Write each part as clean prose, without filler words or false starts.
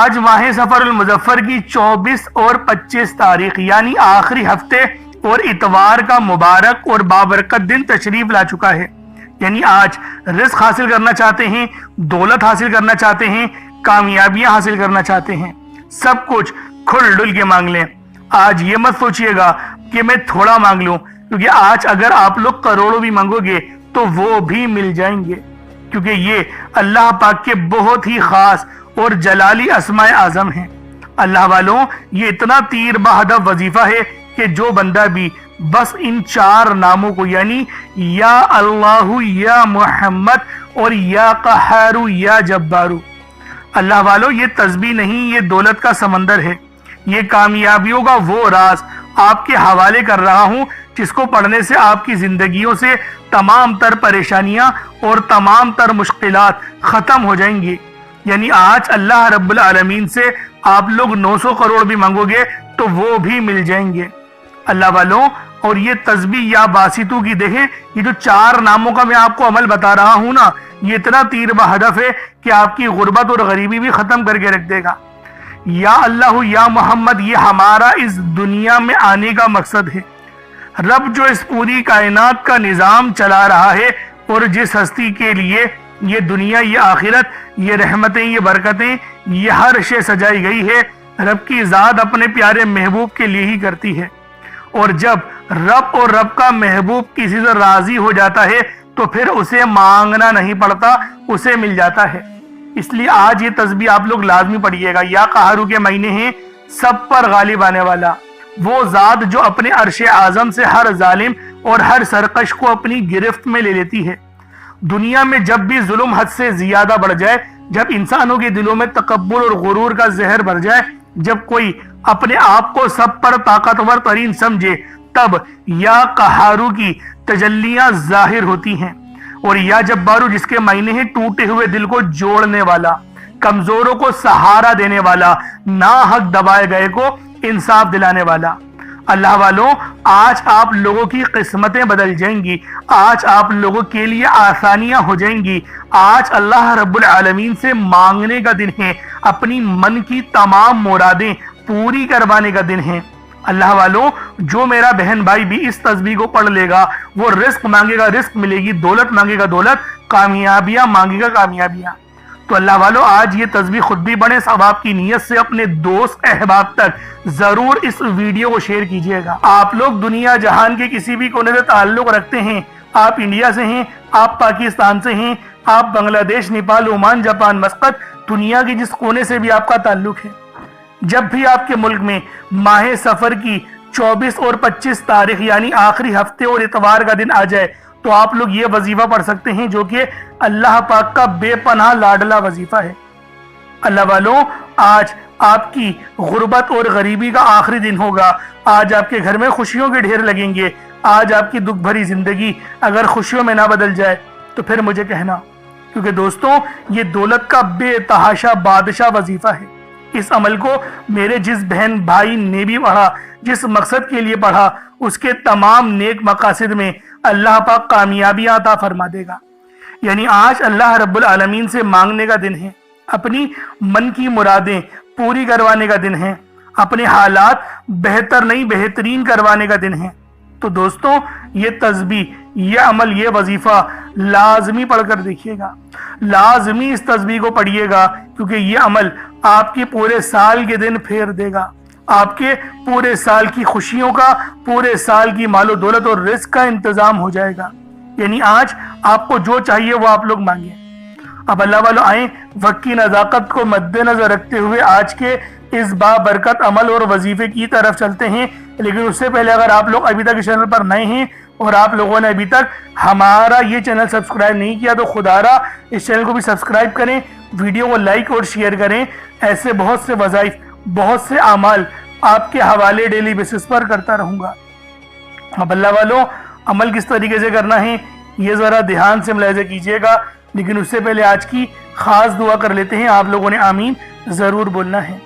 آج ماہ سفر المظفر کی 24 اور 25 تاریخ یعنی آخری ہفتے اور اتوار کا مبارک اور بابرکت دن تشریف لا چکا ہے۔ یعنی آج رزق حاصل کرنا چاہتے ہیں، دولت حاصل کرنا چاہتے ہیں، کامیابیاں حاصل کرنا چاہتے ہیں، سب کچھ کھل ڈل کے مانگ لیں۔ آج یہ مت سوچئے گا کہ میں تھوڑا مانگ لوں، کیونکہ آج اگر آپ لوگ کروڑوں بھی مانگو گے تو وہ بھی مل جائیں گے، کیونکہ یہ اللہ پاک کے بہت ہی خاص اور جلالی اسماء اعظم ہیں۔ اللہ والوں، یہ اتنا تیر بہدف وظیفہ ہے کہ جو بندہ بھی بس ان 4 ناموں کو یعنی یا اللہ، یا محمد اور یا قہار یا جبار، اللہ والوں یہ تسبیح نہیں، یہ دولت کا سمندر ہے، یہ کامیابیوں کا وہ راز آپ کے حوالے کر رہا ہوں جس کو پڑھنے سے آپ کی زندگیوں سے تمام تر پریشانیاں اور تمام تر مشکلات ختم ہو جائیں گی۔ یعنی آج اللہ رب العالمین سے آپ لوگ 900 کروڑ بھی مانگو گے تو وہ بھی مل جائیں گے اللہ والوں۔ اور یہ تسبیح یا باسطو کی دیکھیں، یہ جو 4 ناموں کا میں آپ کو عمل بتا رہا ہوں نا، یہ اتنا تیر بہدف ہے کہ آپ کی غربت اور غریبی بھی ختم کر کے رکھ دے گا۔ یا اللہ یا محمد، یہ ہمارا اس دنیا میں آنے کا مقصد ہے۔ رب جو اس پوری کائنات کا نظام چلا رہا ہے اور جس ہستی کے لیے یہ دنیا، یہ آخرت، یہ رحمتیں، یہ برکتیں، یہ ہر شے سجائی گئی ہے، رب کی ذات اپنے پیارے محبوب کے لیے ہی کرتی ہے۔ اور جب رب اور رب کا محبوب کسی سے راضی ہو جاتا ہے تو پھر اسے مانگنا نہیں پڑتا، اسے مل جاتا ہے۔ اس لیے آج یہ تسبیح آپ لوگ لازمی پڑھیے گا۔ یا قہارو کے مہینے ہیں، سب پر غالب آنے والا، وہ ذات جو اپنے عرش اعظم سے ہر ظالم اور ہر سرکش کو اپنی گرفت میں لے لیتی ہے۔ دنیا میں جب بھی ظلم حد سے زیادہ بڑھ جائے، جب انسانوں کے دلوں میں تکبر اور غرور کا زہر بھر جائے، جب کوئی اپنے آپ کو سب پر طاقتور ترین سمجھے، تب یا قہارو کی تجلیاں ظاہر ہوتی ہیں۔ اور یا جبارو جس کے معنی ہیں ٹوٹے ہوئے دل کو جوڑنے والا، کمزوروں کو سہارا دینے والا، ناحق دبائے گئے کو انصاف دلانے والا۔ اللہ والوں، آج آپ لوگوں کی قسمتیں بدل جائیں گی، آج آپ لوگوں کے لیے آسانیاں ہو جائیں گی۔ آج اللہ رب العالمین سے مانگنے کا دن ہے، اپنی من کی تمام مرادیں پوری کروانے کا دن ہے۔ اللہ والوں، جو میرا بہن بھائی بھی اس تسبیح کو پڑھ لے گا، وہ رزق مانگے گا، رزق ملے گی، دولت مانگے گا، دولت، کامیابیاں مانگے گا، کامیابیاں۔ تو اللہ والوں، آج یہ تسبیح خود بھی پڑھیں، ثواب کی نیت سے اپنے دوست احباب تک ضرور اس ویڈیو کو شیئر کیجئے گا۔ آپ لوگ دنیا جہان کے کسی بھی کونے سے تعلق رکھتے ہیں، آپ انڈیا سے ہیں، آپ پاکستان سے ہیں، آپ بنگلہ دیش، نیپال، عمان، جاپان، مسقط، دنیا کے جس کونے سے بھی آپ کا تعلق ہے، جب بھی آپ کے ملک میں ماہ سفر کی 24 اور 25 تاریخ یعنی آخری ہفتے اور اتوار کا دن آ جائے تو آپ لوگ یہ وظیفہ پڑھ سکتے ہیں، جو کہ اللہ پاک کا بے پناہ لاڈلا وظیفہ ہے۔ اللہ والوں، آج آپ کی غربت اور غریبی کا آخری دن ہوگا، آج آپ کے گھر میں خوشیوں کے ڈھیر لگیں گے۔ آج آپ کی دکھ بھری زندگی اگر خوشیوں میں نہ بدل جائے تو پھر مجھے کہنا، کیونکہ دوستوں یہ دولت کا بے تحاشا بادشاہ وظیفہ ہے۔ اس عمل کو میرے جس بہن بھائی نے بھی پڑھا، جس مقصد کے لیے پڑھا، اس کے تمام نیک مقاصد میں اللہ پاک کامیابیاں عطا فرما دے گا۔ یعنی آج اللہ رب العالمین سے مانگنے کا دن ہے، اپنی من کی مرادیں پوری کروانے کا دن ہے، اپنے حالات بہتر نہیں بہترین کروانے کا دن ہے۔ تو دوستوں، یہ تسبیح، یہ عمل، یہ وظیفہ لازمی پڑھ کر دیکھیے گا، لازمی اس تسبیح کو پڑھیے گا، کیونکہ یہ عمل آپ کے پورے سال کے دن پھیر دے گا، آپ کے پورے سال کی خوشیوں کا، پورے سال کی مال و دولت اور رزق کا انتظام ہو جائے گا۔ یعنی آج آپ کو جو چاہیے وہ آپ لوگ مانگیں۔ اب اللہ والوں آئیں، وقت کی نزاکت کو مد نظر رکھتے ہوئے آج کے اس بابرکت عمل اور وظیفے کی طرف چلتے ہیں۔ لیکن اس سے پہلے اگر آپ لوگ ابھی تک اس چینل پر نئے ہیں اور آپ لوگوں نے ابھی تک ہمارا یہ چینل سبسکرائب نہیں کیا تو خدارا اس چینل کو بھی سبسکرائب کریں، ویڈیو کو لائک اور شیئر کریں۔ ایسے بہت سے وظائف، بہت سے اعمال آپ کے حوالے ڈیلی بیسس پر کرتا رہوں گا۔ اب اللہ والوں، عمل کس طریقے سے کرنا ہے یہ ذرا دھیان سے ملاحظہ کیجئے گا، لیکن اس سے پہلے آج کی خاص دعا کر لیتے ہیں۔ آپ لوگوں نے آمین ضرور بولنا ہے۔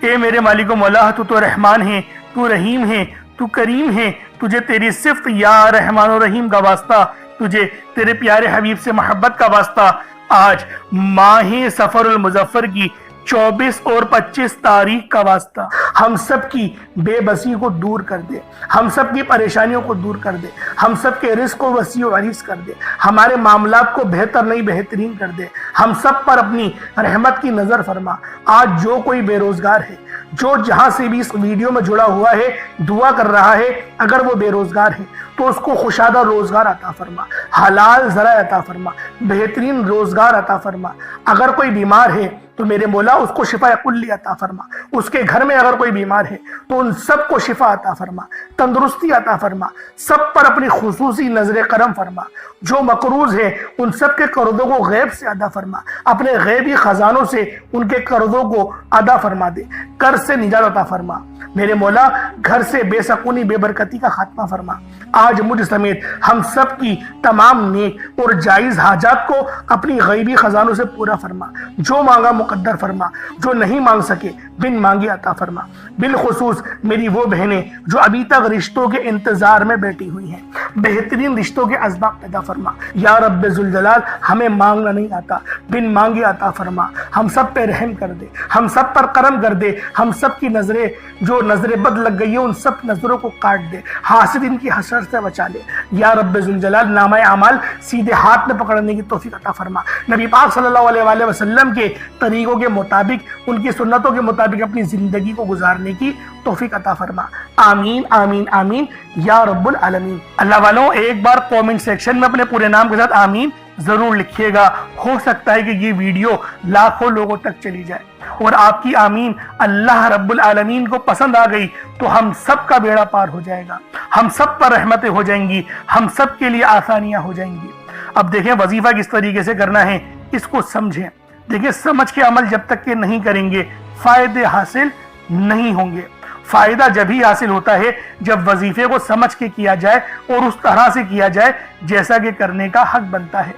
اے میرے مالک و مولا، تو رحمان ہے، تو رحیم ہے، تو کریم ہے، تجھے تیری صفت یا رحمان و رحیم کا واسطہ، تجھے تیرے پیارے حبیب سے محبت کا واسطہ۔ آج ماہ سفر المظفر کی 24 اور 25 تاریخ کا واسطہ ہم سب کی بے بسی کو دور کر دے، ہم سب کی پریشانیوں کو دور کر دے، ہم سب کے رزق کو وسیع و عریض کر دے، ہمارے معاملات کو بہتر نہیں بہترین کر دے، ہم سب پر اپنی رحمت کی نظر فرما۔ آج جو کوئی بے روزگار ہے، جو جہاں سے بھی اس ویڈیو میں جڑا ہوا ہے، دعا کر رہا ہے، اگر وہ بے روزگار ہے تو اس کو خوشادہ روزگار عطا فرما، حلال ذرائع عطا فرما، بہترین روزگار عطا فرما۔ اگر کوئی بیمار ہے تو میرے مولا اس کو شفا کلی عطا فرما، اس کے گھر میں اگر کوئی بیمار ہے تو ان سب کو شفا عطا فرما، تندرستی عطا فرما، سب پر اپنی خصوصی نظر کرم فرما۔ جو مقروض ہے ان سب کے قرضوں کو غیب سے ادا فرما، اپنے غیبی خزانوں سے ان کے قرضوں کو ادا فرما دے، قرض سے نجات عطا فرما۔ میرے مولا گھر سے بے سکونی بے برکتی کا خاتمہ فرما۔ آج مجھ سمیت ہم سب کی تمام نیک اور جائز حاجات کو اپنی غیبی خزانوں سے پورا فرما، جو مانگا مقدر فرما، جو نہیں مانگ سکے بن مانگے عطا فرما۔ بالخصوص میری وہ بہنیں جو ابھی تک رشتوں کے انتظار میں بیٹھی ہوئی ہیں، بہترین رشتوں کے اسباب پیدا فرما۔ یا رب ذوالجلال، ہمیں مانگنا نہیں آتا، بن مانگے عطا فرما۔ ہم سب پہ رحم کر دے، ہم سب پر کرم کر دے، ہم سب کی نظریں جو نظر بد لگ گئی ہے ان سب نظروں کو کاٹ دے، حاسدین کی حسد سے بچا لے۔ یا رب ذوالجلال، نامہ اعمال سیدھے ہاتھ میں پکڑنے کی توفیق عطا فرما۔ نبی پاک صلی اللہ علیہ وآلہ وسلم کے طریقوں کے مطابق، ان کی سنتوں کے مطابق اپنی زندگی کو گزارنے کی توفیق عطا فرما۔ آمین آمین آمین یا رب العالمین۔ اللہ والوں، ایک بار کومنٹ سیکشن میں اپنے پورے نام کے ساتھ آمین ضرور لکھیے گا۔ ہو سکتا ہے کہ یہ ویڈیو لاکھوں لوگوں تک چلی جائے اور آپ کی آمین اللہ رب العالمین کو پسند آ گئی تو ہم سب کا بیڑا پار ہو جائے گا، ہم سب پر رحمتیں ہو جائیں گی، ہم سب کے لیے آسانیاں ہو جائیں گی۔ اب دیکھیں وظیفہ کس طریقے سے کرنا ہے، اس کو سمجھیں۔ دیکھیں سمجھ کے عمل جب تک کہ نہیں کریں گے فائدے حاصل نہیں ہوں گے۔ فائدہ جب ہی حاصل ہوتا ہے جب وظیفے کو سمجھ کے کیا جائے اور اس طرح سے کیا جائے جیسا کہ کرنے کا حق بنتا ہے۔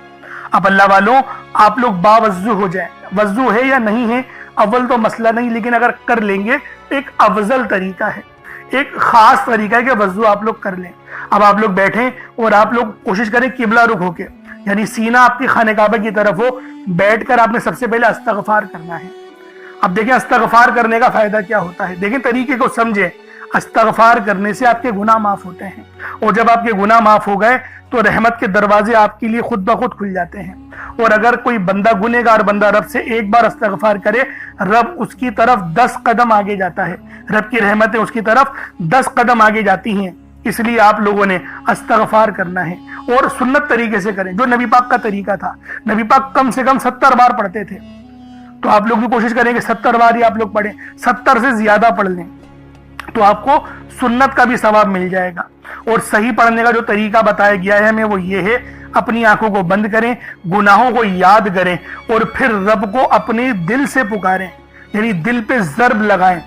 اب اللہ والوں، آپ لوگ باوضو ہو جائیں، وضو ہے یا نہیں ہے اول تو مسئلہ نہیں، لیکن اگر کر لیں گے ایک افضل طریقہ ہے، ایک خاص طریقہ ہے کہ وضو آپ لوگ کر لیں۔ اب آپ لوگ بیٹھیں اور آپ لوگ کوشش کریں قبلہ رخ ہو کے، یعنی سینہ آپ کی خانہ کعبہ کی طرف ہو، بیٹھ کر آپ نے سب سے پہلے استغفار کرنا ہے۔ اب دیکھیں استغفار کرنے کا فائدہ کیا ہوتا ہے، دیکھیں طریقے کو سمجھیں۔ استغفار کرنے سے آپ کے گناہ معاف ہوتے ہیں، اور جب آپ کے گناہ معاف ہو گئے تو رحمت کے دروازے آپ کے لیے خود بخود کھل جاتے ہیں۔ اور اگر کوئی بندہ گنہگار بندہ رب سے ایک بار استغفار کرے، رب اس کی طرف 10 قدم آگے جاتا ہے، رب کی رحمتیں اس کی طرف 10 قدم آگے جاتی ہیں۔ اس لیے آپ لوگوں نے استغفار کرنا ہے اور سنت طریقے سے کریں، جو نبی پاک کا طریقہ تھا۔ نبی پاک کم سے کم 70 بار پڑھتے تھے، تو آپ لوگ بھی کوشش کریں کہ 70 بار ہی آپ لوگ پڑھیں، 70 سے زیادہ پڑھ لیں تو آپ کو سنت کا بھی ثواب مل جائے گا۔ اور صحیح پڑھنے کا جو طریقہ بتایا گیا ہے ہمیں وہ یہ ہے، اپنی آنکھوں کو بند کریں، گناہوں کو یاد کریں اور پھر رب کو اپنے دل سے پکاریں، یعنی دل پہ ضرب لگائیں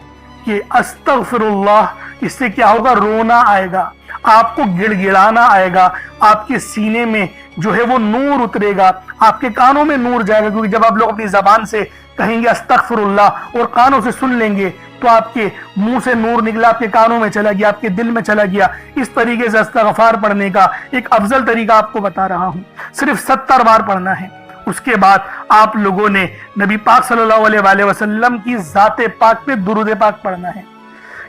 کہ استغفر اللہ۔ اس سے کیا ہوگا، رونا آئے گا، آپ کو گڑ گڑانا آئے گا، آپ کے سینے میں جو ہے وہ نور اترے گا، آپ کے کانوں میں نور جائے گا، کیونکہ جب آپ لوگ اپنی زبان سے کہیں گے استغفر اللہ اور کانوں سے سن لیں گے تو آپ کے منہ سے نور نکلا، آپ کے کانوں میں چلا گیا، آپ کے دل میں چلا گیا۔ اس طریقے سے استغفار پڑھنے کا ایک افضل طریقہ آپ کو بتا رہا ہوں، صرف 70 بار پڑھنا ہے۔ اس کے بعد آپ لوگوں نے نبی پاک صلی اللہ علیہ وآلہ وسلم کی ذات پاک پہ درود پاک پڑھنا ہے۔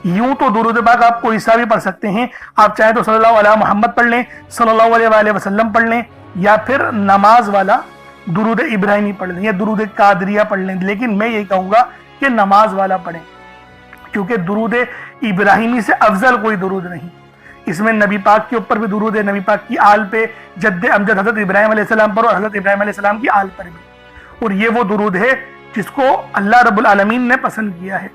یوں تو درود پاک آپ کوئی سا بھی پڑھ سکتے ہیں، آپ چاہیں تو صلی اللہ علیہ محمد پڑھ لیں، صلی اللہ علیہ وآلہ وسلم پڑھ لیں، یا پھر نماز والا درود ابراہیمی پڑھ لیں یا درود قادریہ پڑھ لیں، لیکن میں یہ کہوں گا کہ نماز والا پڑھیں، کیونکہ درود ابراہیمی سے افضل کوئی درود نہیں۔ اس میں نبی پاک کے اوپر بھی درود ہے، نبی پاک کی آل پہ، جد امجد حضرت ابراہیم علیہ السلام پر اور حضرت ابراہیم علیہ السلام کی آل پر بھی، اور یہ وہ درود ہے جس کو اللہ رب العالمین نے پسند کیا ہے،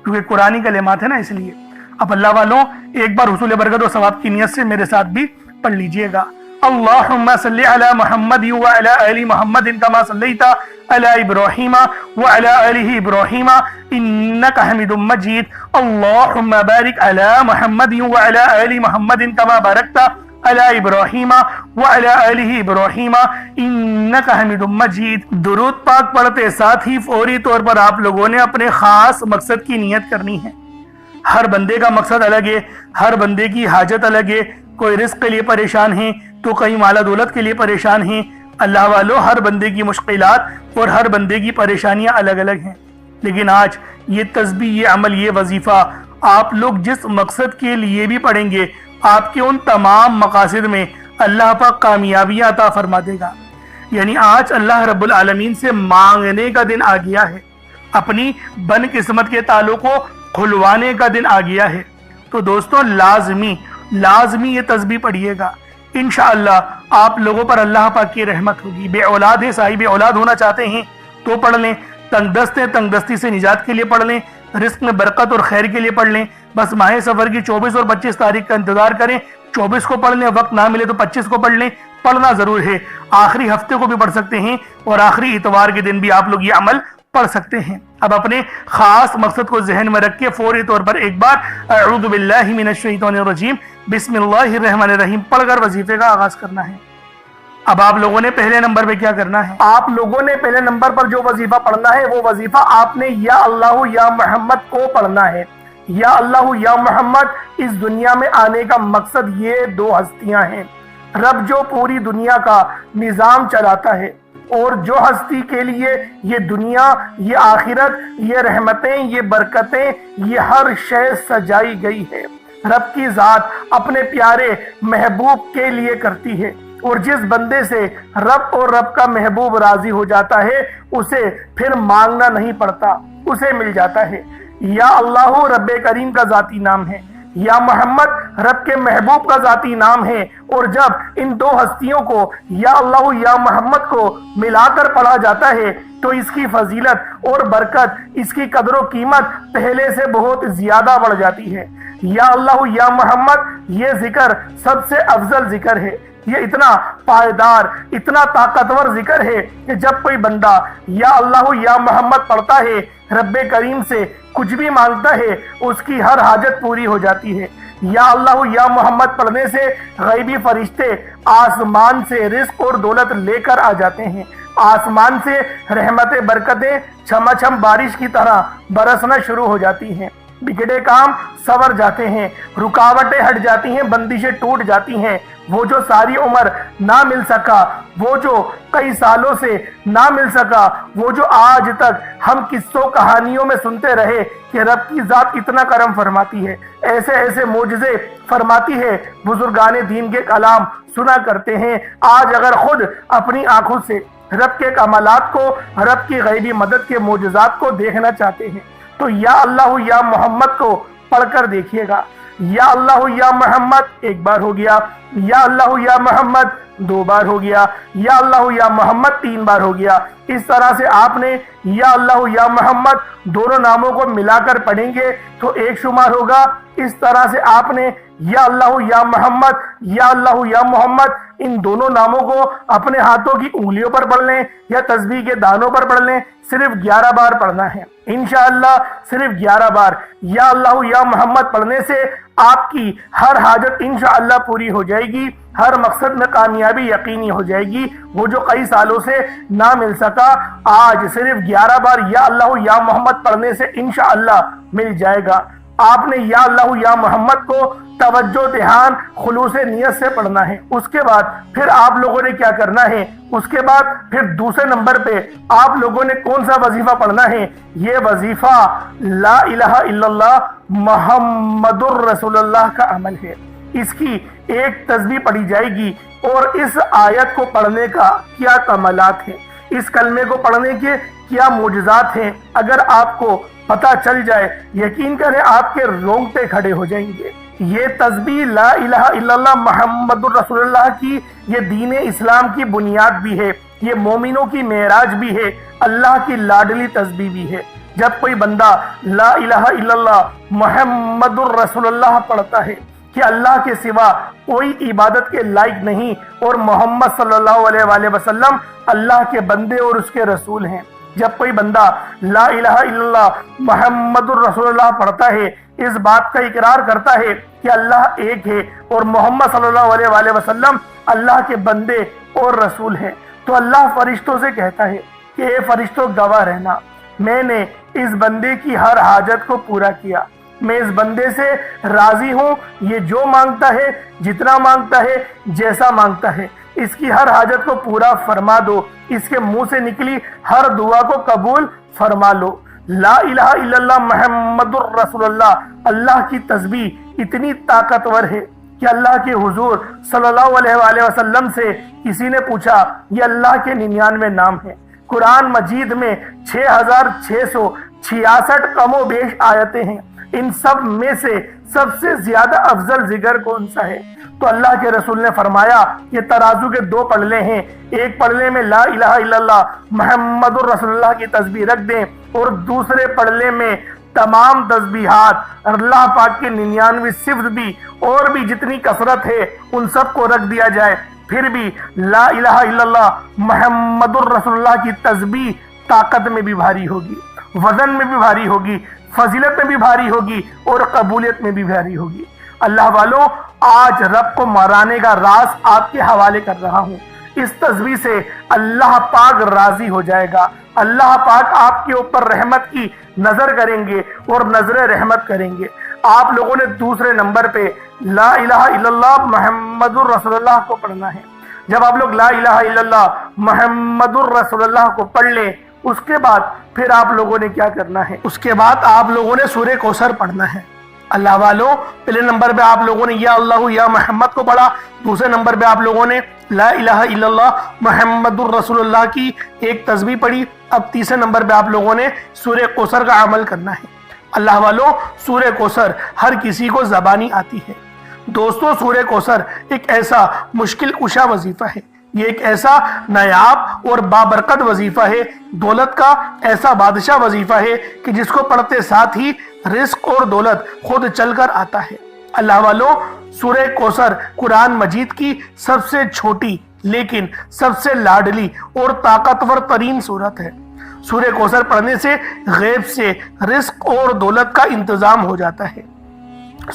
کیونکہ قرآنی کلمات ہے نا، اس لیے۔ اب اللہ والوں، ایک بار حصول برکت و ثواب کی نیت سے میرے ساتھ بھی پڑھ لیجئے گا۔ اللہم صلی علی محمد وعلی آل محمد کما صلیت علی ابراہیم وعلی آل ابراہیم انک حمید مجید۔ اللہم بارک علی محمد وعلی آل محمد کما بارکت علی ابراہیم وعلی آل ابراہیم انک حمید مجید۔ درود پاک پڑھتے ساتھ ہی فوری طور پر آپ لوگوں نے اپنے خاص مقصد کی نیت کرنی ہے۔ ہر بندے کا مقصد الگ ہے، ہر بندے کی حاجت الگ ہے، کوئی رزق کے لیے پریشان ہے تو کہیں مال دولت کے لیے پریشان ہیں۔ اللہ والو، ہر بندے کی مشکلات اور ہر بندے کی پریشانیاں الگ الگ ہیں۔ لیکن آج یہ تسبیح، یہ عمل، یہ وظیفہ آپ لوگ جس مقصد کے لیے بھی پڑھیں گے، آپ کے ان تمام مقاصد میں اللہ پاک کامیابیاں عطا فرما دے گا۔ یعنی آج اللہ رب العالمین سے مانگنے کا دن آ گیا ہے، اپنی بن قسمت کے تالوں کو کھلوانے کا دن آ گیا ہے۔ تو دوستو لازمی یہ تسبیح پڑھیے گا، انشاءاللہ آپ لوگوں پر اللہ پاک کی رحمت ہوگی۔ بے اولاد ہے، صاحب اولاد ہونا چاہتے ہیں تو پڑھ لیں، تنگ دست ہیں، تنگ دستی سے نجات کے لیے پڑھ لیں، رزق میں برکت اور خیر کے لیے پڑھ لیں۔ بس ماہ سفر کی 24 اور 25 تاریخ کا انتظار کریں، 24 کو پڑھ لیں، وقت نہ ملے تو 25 کو پڑھ لیں، پڑھنا ضرور ہے۔ آخری ہفتے کو بھی پڑھ سکتے ہیں اور آخری اتوار کے دن بھی آپ لوگ یہ عمل پڑھ سکتے ہیں۔ اب اپنے خاص مقصد کو ذہن میں رکھ کے فوری طور پر ایک بار اعوذ باللہ من الشیطان الرجیم بسم اللہ الرحمن الرحیم پڑھ کر وظیفے کا آغاز کرنا ہے۔ اب آپ لوگوں نے پہلے نمبر پہ کیا کرنا ہے؟ آپ لوگوں نے پہلے نمبر پر جو وظیفہ پڑھنا ہے وہ وظیفہ آپ نے یا اللہ یا محمد کو پڑھنا ہے۔ یا اللہ یا محمد اس دنیا میں آنے کا مقصد یہ دو ہستیاں ہیں، رب جو پوری دنیا کا نظام چلاتا ہے اور جو ہستی کے لیے یہ دنیا، یہ آخرت، یہ رحمتیں، یہ برکتیں، یہ ہر شے سجائی گئی ہے، رب کی ذات اپنے پیارے محبوب کے لیے کرتی ہے، اور جس بندے سے رب اور رب کا محبوب راضی ہو جاتا ہے اسے پھر مانگنا نہیں پڑتا، اسے مل جاتا ہے۔ یا اللہ رب کریم کا ذاتی نام ہے، یا محمد رب کے محبوب کا ذاتی نام ہے، اور جب ان دو ہستیوں کو یا اللہ یا محمد کو ملا کر پڑھا جاتا ہے تو اس کی فضیلت اور برکت، اس کی قدر و قیمت پہلے سے بہت زیادہ بڑھ جاتی ہے۔ یا اللہ یا محمد یہ ذکر سب سے افضل ذکر ہے، یہ اتنا پائیدار، اتنا طاقتور ذکر ہے کہ جب کوئی بندہ یا اللہ یا محمد پڑھتا ہے، رب کریم سے کچھ بھی مانگتا ہے، اس کی ہر حاجت پوری ہو جاتی ہے۔ یا اللہ یا محمد پڑھنے سے غیبی فرشتے آسمان سے رزق اور دولت لے کر آ جاتے ہیں، آسمان سے رحمتیں برکتیں چھما چھم بارش کی طرح برسنا شروع ہو جاتی ہیں، بگڑے کام سور جاتے ہیں، رکاوٹیں ہٹ جاتی ہیں، بندشیں ٹوٹ جاتی ہیں۔ وہ جو ساری عمر نہ مل سکا، وہ جو کئی سالوں سے نہ مل سکا، وہ جو آج تک ہم قصوں کہانیوں میں سنتے رہے کہ رب کی ذات اتنا کرم فرماتی ہے، ایسے ایسے معجزے فرماتی ہے، بزرگان دین کے کلام سنا کرتے ہیں، آج اگر خود اپنی آنکھوں سے رب کے کمالات کو، رب کی غیبی مدد کے معجزات کو دیکھنا چاہتے ہیں تو یا اللہ یا محمد کو پڑھ کر دیکھیے گا۔ یا اللہ یا محمد ایک بار ہو گیا، یا اللہ یا محمد دو بار ہو گیا، یا اللہ یا محمد تین بار ہو گیا۔ اس طرح سے آپ نے یا اللہ یا محمد دونوں ناموں کو ملا کر پڑھیں گے تو ایک شمار ہوگا۔ اس طرح سے آپ نے یا اللہ یا محمد، یا اللہ یا محمد ان دونوں ناموں کو اپنے ہاتھوں کی انگلیوں پر پڑھ لیں یا تسبیح کے دانوں پر پڑھ لیں، صرف 11 بار پڑھنا ہے انشاءاللہ، صرف 11 بار یا اللہ یا محمد پڑھنے سے آپ کی ہر حاجت انشاءاللہ پوری ہو جائے گی، ہر مقصد میں کامیابی یقینی ہو جائے گی۔ وہ جو کئی سالوں سے نہ مل سکا آج صرف 11 بار یا اللہ یا محمد پڑھنے سے انشاءاللہ مل جائے گا۔ آپ نے یا اللہ یا محمد کو توجہ دھیان خلوص نیت سے پڑھنا ہے۔ اس کے بعد پھر آپ لوگوں نے کیا کرنا ہے، اس کے بعد پھر دوسرے نمبر پہ آپ لوگوں نے کون سا وظیفہ پڑھنا ہے؟ یہ وظیفہ لا الہ الا اللہ محمد الرسول اللہ کا عمل ہے۔ اس کی ایک تسبیح پڑھی جائے گی اور اس آیت کو پڑھنے کا کیا کمالات ہیں، اس کلمے کو پڑھنے کے کیا معجزات ہیں، اگر آپ کو پتہ چل جائے یقین کریں آپ کے رونگٹے کھڑے ہو جائیں گے۔ یہ تسبیح لا الہ الا اللہ محمد الرسول اللہ کی یہ دین اسلام کی بنیاد بھی ہے، یہ مومنوں کی معراج بھی ہے، اللہ کی لاڈلی تسبیح بھی ہے۔ جب کوئی بندہ لا الہ الا اللہ محمد الرسول اللہ پڑھتا ہے کہ اللہ کے سوا کوئی عبادت کے لائق نہیں اور محمد صلی اللہ علیہ وآلہ وسلم اللہ کے بندے اور اس کے رسول ہیں، جب کوئی بندہ لا الہ الا اللہ محمد الرسول اللہ پڑھتا ہے، اس بات کا اقرار کرتا ہے کہ اللہ ایک ہے اور محمد صلی اللہ علیہ وآلہ وسلم اللہ کے بندے اور رسول ہیں، تو اللہ فرشتوں سے کہتا ہے کہ اے فرشتوں گواہ رہنا، میں نے اس بندے کی ہر حاجت کو پورا کیا، میں اس بندے سے راضی ہوں، یہ جو مانگتا ہے، جتنا مانگتا ہے، جیسا مانگتا ہے، اس کی ہر حاجت کو پورا فرما دو، اس کے منہ سے نکلی ہر دعا کو قبول فرما لو۔ لا الہ الا اللہ محمد الرسول اللہ، اللہ کی تسبیح اتنی طاقتور ہے کہ اللہ کے حضور صلی اللہ علیہ وآلہ وسلم سے کسی نے پوچھا یہ اللہ کے 99 نام ہیں، قرآن مجید میں 6666 کم و بیش آیتیں ہیں، ان سب میں سے سب سے زیادہ افضل ذکر کون سا ہے؟ تو اللہ کے رسول نے فرمایا یہ ترازو کے 2 پلڑے ہیں، ایک پلڑے میں لا الہ الا اللہ محمد الرسول اللہ کی تسبیح رکھ دیں اور دوسرے پلڑے میں تمام تسبیحات اللہ پاک کے 99 صفت بھی اور بھی جتنی کثرت ہے ان سب کو رکھ دیا جائے، پھر بھی لا الہ الا اللہ محمد الرسول اللہ کی تسبیح طاقت میں بھی بھاری ہوگی، وزن میں بھی بھاری ہوگی، فضیلت میں بھی بھاری ہوگی اور قبولیت میں بھی بھاری ہوگی۔ اللہ والوں، آج رب کو مرانے کا راز آپ کے حوالے کر رہا ہوں۔ اس تسبیح سے اللہ پاک راضی ہو جائے گا، اللہ پاک آپ کے اوپر رحمت کی نظر کریں گے اور نظر رحمت کریں گے۔ آپ لوگوں نے دوسرے نمبر پہ لا الہ الا اللہ محمد الرسول اللہ کو پڑھنا ہے۔ جب آپ لوگ لا الہ الا اللہ محمد الرسول اللہ کو پڑھ لیں، اس کے بعد پھر آپ لوگوں نے کیا کرنا ہے؟ اس کے بعد آپ لوگوں نے سورہ کوثر پڑھنا ہے۔ اللہ والوں، پہلے نمبر پہ آپ لوگوں نے یا اللہ یا محمد کو پڑھا، دوسرے نمبر پہ آپ لوگوں نے لا الہ الا اللہ محمد الرسول اللہ کی ایک تسبیح پڑھی، اب تیسرے نمبر پہ آپ لوگوں نے سورہ کوثر کا عمل کرنا ہے۔ اللہ والوں، سورہ کوثر ہر کسی کو زبانی آتی ہے۔ دوستو، سورہ کوثر ایک ایسا مشکل کشا وظیفہ ہے، یہ ایک ایسا نایاب اور بابرکت وظیفہ ہے، دولت کا ایسا بادشاہ وظیفہ ہے کہ جس کو پڑھتے ساتھ ہی رزق اور دولت خود چل کر آتا ہے۔ اللہ والوں، سورہ کوثر قرآن مجید کی سب سے چھوٹی لیکن سب سے لاڈلی اور طاقتور ترین سورت ہے۔ سورہ کوثر پڑھنے سے غیب سے رزق اور دولت کا انتظام ہو جاتا ہے۔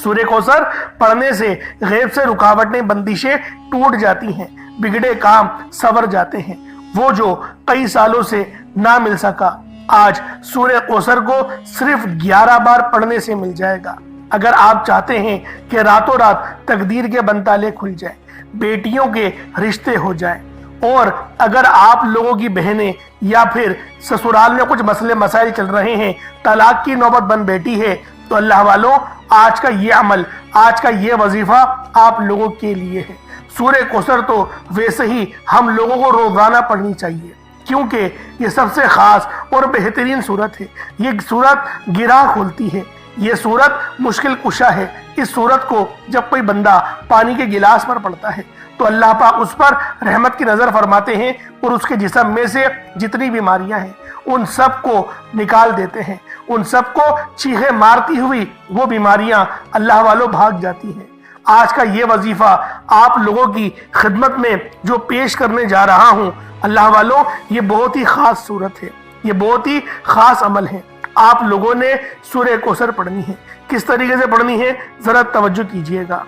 سورہ کوثر پڑھنے سے غیب سے رکاوٹیں بندشیں ٹوٹ جاتی ہیں، بگڑے کام سنور جاتے ہیں۔ وہ جو کئی سالوں سے نہ مل سکا، آج سورہ کوثر کو صرف 11 بار پڑھنے سے مل جائے گا۔ اگر آپ چاہتے ہیں کہ راتوں رات تقدیر کے بنتالے کھل جائیں، بیٹیوں کے رشتے ہو جائیں، اور اگر آپ لوگوں کی بہنیں یا پھر سسرال میں کچھ مسئلے مسائل چل رہے ہیں، طلاق کی نوبت بن بیٹھی ہے، تو اللہ والوں، آج کا یہ عمل، آج کا یہ وظیفہ آپ لوگوں کے لیے ہے۔ سورہ کوثر تو ویسے ہی ہم لوگوں کو روزانہ پڑھنی چاہیے، کیونکہ یہ سب سے خاص اور بہترین سورت ہے۔ یہ سورت گرہ کھولتی ہے، یہ سورت مشکل کشا ہے۔ اس سورت کو جب کوئی بندہ پانی کے گلاس پر پڑھتا ہے تو اللہ پاک اس پر رحمت کی نظر فرماتے ہیں اور اس کے جسم میں سے جتنی بیماریاں ہیں ان سب کو نکال دیتے ہیں، ان سب کو چیخیں مارتی ہوئی وہ بیماریاں اللہ والوں بھاگ جاتی ہیں۔ آج کا یہ وظیفہ آپ لوگوں کی خدمت میں جو پیش کرنے جا رہا ہوں، اللہ والوں، یہ بہت ہی خاص صورت ہے، یہ بہت ہی خاص عمل ہے۔ آپ لوگوں نے سورہ کوثر پڑھنی ہے۔ کس طریقے سے پڑھنی ہے ذرا توجہ کیجئے گا۔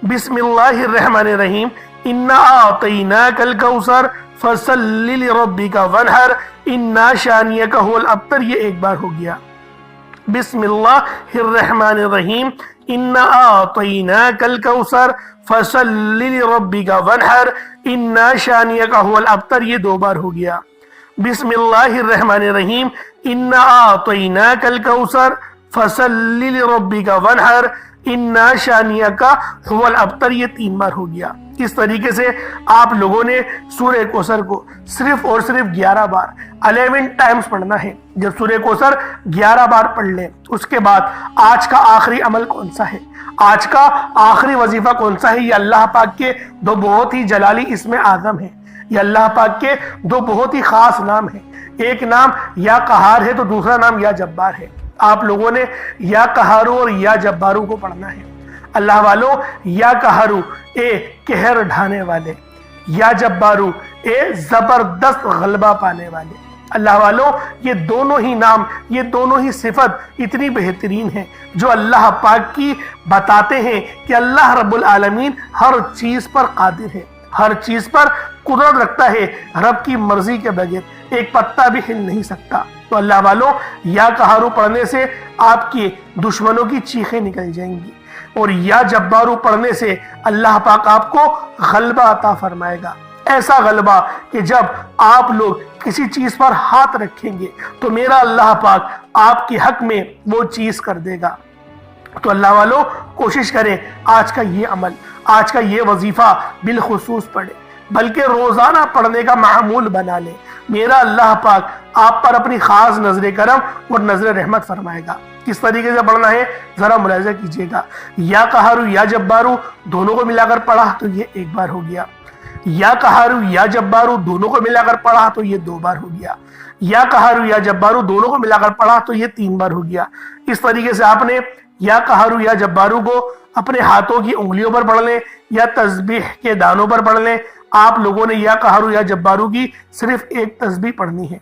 بسم اللہ الرحمن الرحیم، انا اعطیناک الکوثر فصل لربک وانحر انا شانئک هو الابتر، یہ ایک بار ہو گیا۔ بسم اللہ الرحمن الرحیم، انا اعطیناک الکوثر فصل لربک وانحر انا شانئک هو الابتر، یہ 2 بار ہو گیا۔ بسم اللہ الرحمن الرحیم، انا اعطیناک الکوثر فصل لربک وانحر انا شانئک هو الابتر، یہ 3 بار ہو گیا۔ اس طریقے سے آپ لوگوں نے سورہ کوثر کو صرف اور صرف 11 بار 11 ٹائمز پڑھنا ہے۔ جب سورہ کوثر 11 بار پڑھ لیں، اس کے بعد آج کا آخری عمل کون سا ہے، آج کا آخری وظیفہ کون سا ہے؟ یہ اللہ پاک کے 2 بہت ہی جلالی اسم اعظم ہیں، یہ اللہ پاک کے 2 بہت ہی خاص نام ہیں۔ ایک نام یا قہار ہے تو دوسرا نام یا جبار ہے۔ آپ لوگوں نے یا قہارو اور یا جبارو کو پڑھنا ہے۔ اللہ والوں، یا قہارو اے قہر ڈھانے والے، یا جبارو اے زبردست غلبہ پانے والے۔ اللہ والوں، یہ دونوں ہی نام، یہ دونوں ہی صفت اتنی بہترین ہیں جو اللہ پاک کی بتاتے ہیں کہ اللہ رب العالمین ہر چیز پر قادر ہے، ہر چیز پر قدرت رکھتا ہے، رب کی مرضی کے بغیر ایک پتا بھی ہل نہیں سکتا۔ تو اللہ والوں، یا قہارو پڑھنے سے آپ کے دشمنوں کی چیخیں نکل جائیں گی، اور یا جبارو پڑھنے سے اللہ پاک آپ کو غلبہ عطا فرمائے گا، ایسا غلبہ کہ جب آپ لوگ کسی چیز پر ہاتھ رکھیں گے تو میرا اللہ پاک آپ کے حق میں وہ چیز کر دے گا۔ تو اللہ والوں کوشش کریں آج کا یہ عمل، آج کا یہ وظیفہ بالخصوص پڑھیں، بلکہ روزانہ پڑھنے کا معمول بنا لیں۔ میرا اللہ پاک آپ پر اپنی خاص نظر کرم اور نظر رحمت فرمائے گا۔ کس طریقے سے پڑھنا ہے ذرا ملاحظہ کیجئے گا۔ یا قہارو یا جبارو دونوں کو ملا کر پڑھا تو یہ ایک بار ہو گیا، یا قہارو یا جبارو دونوں کو ملا کر پڑھا تو یہ 2 بار ہو گیا، یا قہارو یا جبارو دونوں کو ملا کر پڑھا تو یہ 3 بار ہو گیا۔ اس طریقے سے آپ نے یا قہارو یا جبارو کو اپنے ہاتھوں کی انگلیوں پر پڑھ لیں یا تسبیح کے دانوں پر پڑھ لیں۔ آپ لوگوں نے یا قہارو یا جبارو کی صرف ایک تسبیح پڑھنی ہے،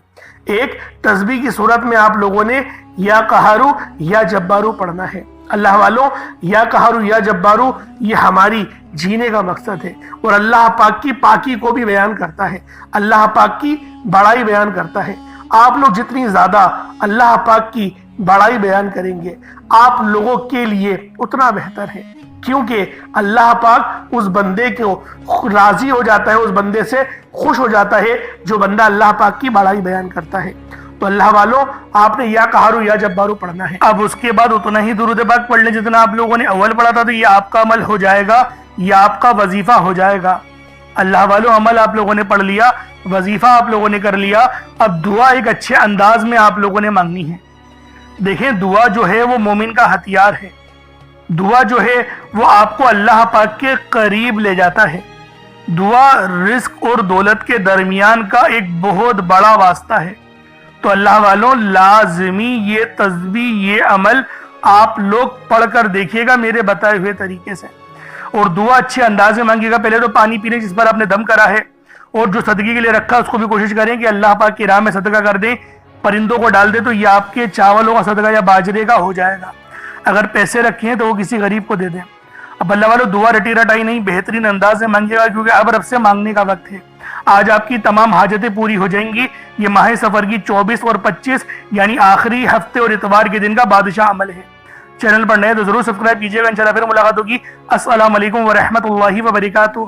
ایک تسبیح کی صورت میں آپ لوگوں نے یا قہارو یا جبارو پڑھنا ہے۔ اللہ والوں یا قہارو یا جبارو یہ ہماری جینے کا مقصد ہے اور اللہ پاک کی پاکی کو بھی بیان کرتا ہے، اللہ پاک کی بڑائی بیان کرتا ہے۔ آپ لوگ جتنی زیادہ اللہ پاک کی بڑائی بیان کریں گے آپ لوگوں کے لیے اتنا بہتر ہے، کیونکہ اللہ پاک اس بندے کو راضی ہو جاتا ہے، اس بندے سے خوش ہو جاتا ہے جو بندہ اللہ پاک کی بڑائی بیان کرتا ہے۔ تو اللہ والوں آپ نے یا قہارو یا جبارو پڑھنا ہے۔ اب اس کے بعد اتنا ہی درود پاک پڑھ لیں جتنا آپ لوگوں نے اول پڑھا تھا، تو یہ آپ کا عمل ہو جائے گا، یہ آپ کا وظیفہ ہو جائے گا۔ اللہ والوں عمل آپ لوگوں نے پڑھ لیا، وظیفہ آپ لوگوں نے کر لیا، اب دعا ایک اچھے انداز میں آپ لوگوں نے مانگنی ہے۔ دیکھیں دعا جو ہے وہ مومن کا ہتھیار ہے، دعا جو ہے وہ آپ کو اللہ پاک کے قریب لے جاتا ہے۔ دعا رزق اور دولت کے درمیان کا ایک بہت بڑا واسطہ ہے۔ تو اللہ والوں لازمی یہ تسبیح یہ عمل آپ لوگ پڑھ کر دیکھیے گا میرے بتائے ہوئے طریقے سے، اور دعا اچھے انداز میں مانگیے گا۔ پہلے تو پانی پینے جس پر آپ نے دم کرا ہے اور جو صدقے کے لیے رکھا اس کو بھی کوشش کریں کہ اللہ پاک کی راہ میں صدقہ کر دیں، پرندوں کو ڈال دیں، تو یہ آپ کے چاولوں کا صدقہ یا باجرے کا ہو جائے گا۔ اگر پیسے رکھے ہیں تو وہ کسی غریب کو دے دیں۔ اب اللہ والوں دعا رٹی رٹائی نہیں، بہترین انداز سے مانگیے گا، کیونکہ اب رب سے مانگنے کا وقت ہے۔ آج آپ کی تمام حاجتیں پوری ہو جائیں گی۔ یہ ماہ سفر کی 24 اور 25 یعنی آخری ہفتے اور اتوار کے دن کا بادشاہ عمل ہے۔ چینل پر نئے تو ضرور سبسکرائب کیجیے گا، انشاءاللہ پھر ملاقات ہوگی۔ السلام علیکم ورحمۃ اللہ وبرکاتہ۔